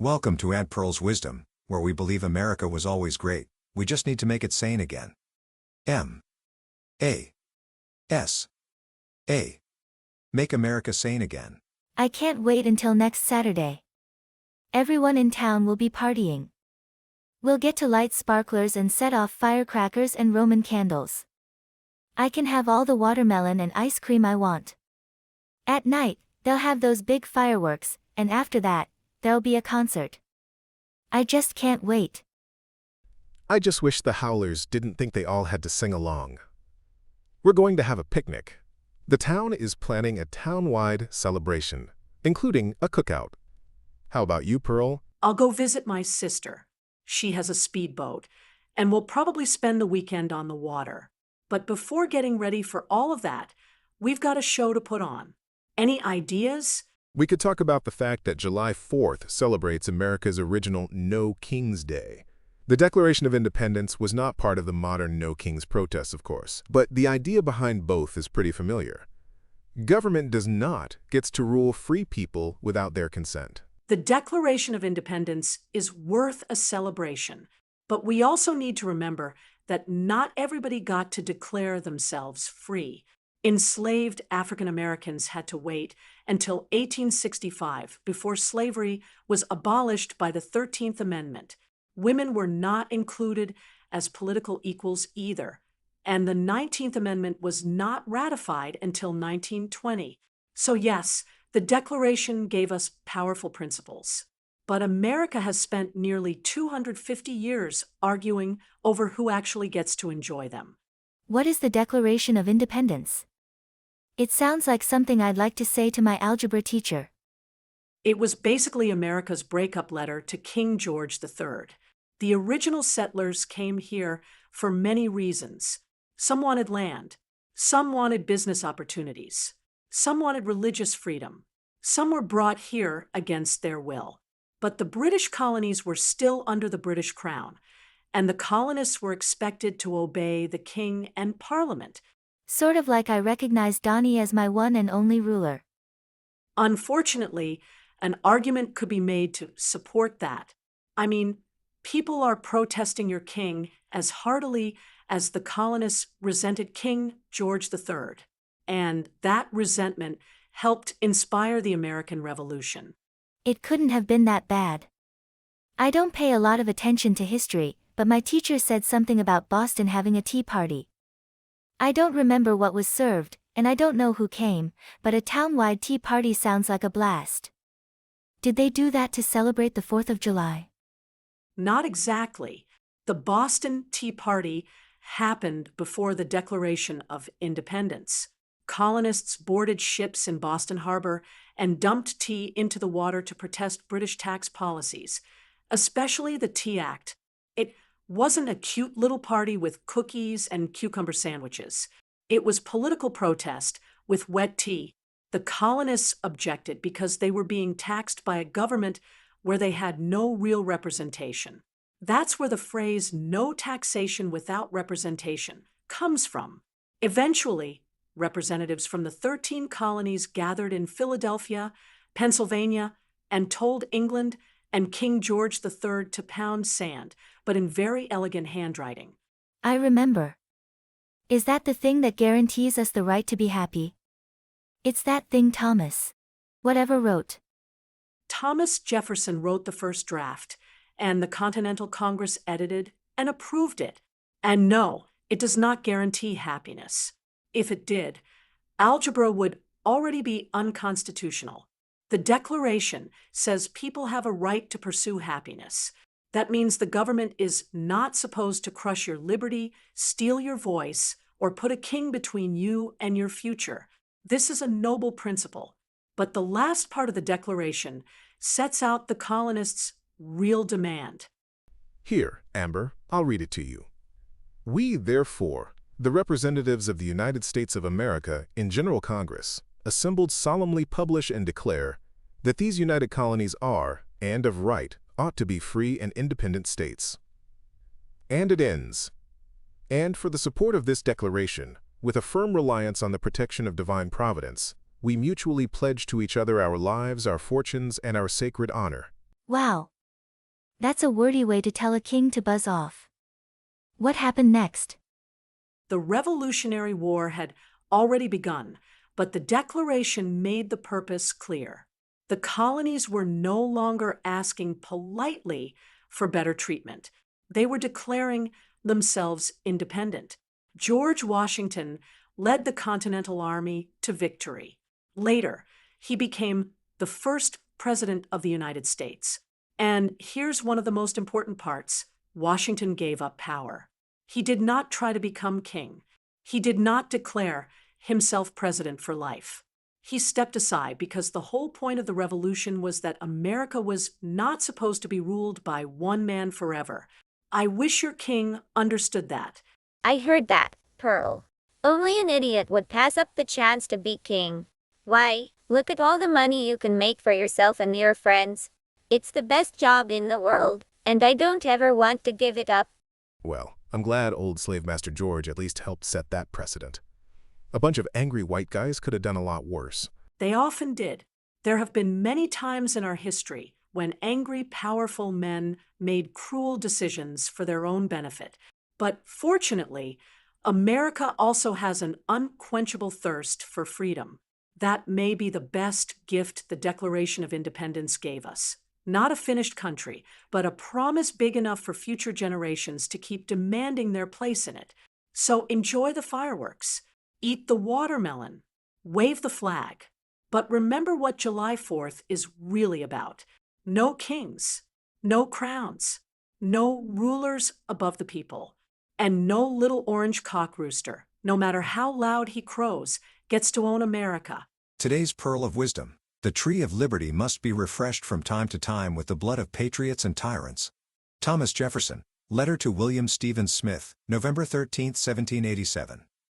Welcome to Aunt Pearl's Wisdom, where we believe America was always great, we just need to make it sane again. M.A.S.A. Make America sane again. I can't wait until next Saturday. Everyone in town will be partying. We'll get to light sparklers and set off firecrackers and Roman candles. I can have all the watermelon and ice cream I want. At night, they'll have those big fireworks, and after that, there'll be a concert. I just can't wait. I just wish the howlers didn't think they all had to sing along. We're going to have a picnic. The town is planning a town-wide celebration, including a cookout. How about you, Pearl? I'll go visit my sister. She has a speedboat, and we'll probably spend the weekend on the water. But before getting ready for all of that, we've got a show to put on. Any ideas? We could talk about the fact that July 4th celebrates America's original No Kings Day. The Declaration of Independence was not part of the modern No Kings protests, of course, but the idea behind both is pretty familiar. Government does not get to rule free people without their consent. The Declaration of Independence is worth a celebration, but we also need to remember that not everybody got to declare themselves free. Enslaved African Americans had to wait until 1865 before slavery was abolished by the 13th Amendment. Women were not included as political equals either, and the 19th Amendment was not ratified until 1920. So yes, the Declaration gave us powerful principles. But America has spent nearly 250 years arguing over who actually gets to enjoy them. What is the Declaration of Independence? It sounds like something I'd like to say to my algebra teacher. It was basically America's breakup letter to King George III. The original settlers came here for many reasons. Some wanted land. Some wanted business opportunities. Some wanted religious freedom. Some were brought here against their will. But the British colonies were still under the British Crown, and the colonists were expected to obey the king and parliament. Sort of like I recognize Donnie as my one and only ruler. Unfortunately, an argument could be made to support that. I mean, people are protesting your king as heartily as the colonists resented King George III, and that resentment helped inspire the American Revolution. It couldn't have been that bad. I don't pay a lot of attention to history, but my teacher said something about Boston having a tea party. I don't remember what was served, and I don't know who came, but a town-wide tea party sounds like a blast. Did they do that to celebrate the 4th of July? Not exactly. The Boston Tea Party happened before the Declaration of Independence. Colonists boarded ships in Boston Harbor and dumped tea into the water to protest British tax policies, especially the Tea Act. It wasn't a cute little party with cookies and cucumber sandwiches. It was political protest with wet tea. The colonists objected because they were being taxed by a government where they had no real representation. That's where the phrase "no taxation without representation" comes from. Eventually, representatives from the 13 colonies gathered in Philadelphia, Pennsylvania, and told England and King George III to pound sand, but in very elegant handwriting. I remember. Is that the thing that guarantees us the right to be happy? It's that thing Thomas whatever wrote. Thomas Jefferson wrote the first draft, and the Continental Congress edited and approved it. And no, it does not guarantee happiness. If it did, algebra would already be unconstitutional. The Declaration says people have a right to pursue happiness. That means the government is not supposed to crush your liberty, steal your voice, or put a king between you and your future. This is a noble principle. But the last part of the Declaration sets out the colonists' real demand. Here, Amber, I'll read it to you. We, therefore, the representatives of the United States of America in General Congress, assembled solemnly publish and declare that these united colonies are, and of right, ought to be free and independent states. And it ends. And for the support of this declaration, with a firm reliance on the protection of divine providence, we mutually pledge to each other our lives, our fortunes, and our sacred honor. Wow. That's a wordy way to tell a king to buzz off. What happened next? The Revolutionary War had already begun, but the Declaration made the purpose clear. The colonies were no longer asking politely for better treatment. They were declaring themselves independent. George Washington led the Continental Army to victory. Later, he became the first president of the United States. And here's one of the most important parts: Washington gave up power. He did not try to become king. He did not declare himself president for life. He stepped aside because the whole point of the revolution was that America was not supposed to be ruled by one man forever. I wish your king understood that. I heard that, Pearl. Only an idiot would pass up the chance to be king. Why, look at all the money you can make for yourself and your friends. It's the best job in the world, and I don't ever want to give it up. Well, I'm glad old Slave Master George at least helped set that precedent. A bunch of angry white guys could have done a lot worse. They often did. There have been many times in our history when angry, powerful men made cruel decisions for their own benefit. But fortunately, America also has an unquenchable thirst for freedom. That may be the best gift the Declaration of Independence gave us. Not a finished country, but a promise big enough for future generations to keep demanding their place in it. So enjoy the fireworks, eat the watermelon, wave the flag. But remember what July 4th is really about. No kings, no crowns, no rulers above the people, and no little orange cock rooster, no matter how loud he crows, gets to own America. Today's Pearl of Wisdom: the tree of liberty must be refreshed from time to time with the blood of patriots and tyrants. Thomas Jefferson, letter to William Stevens Smith, November 13, 1787.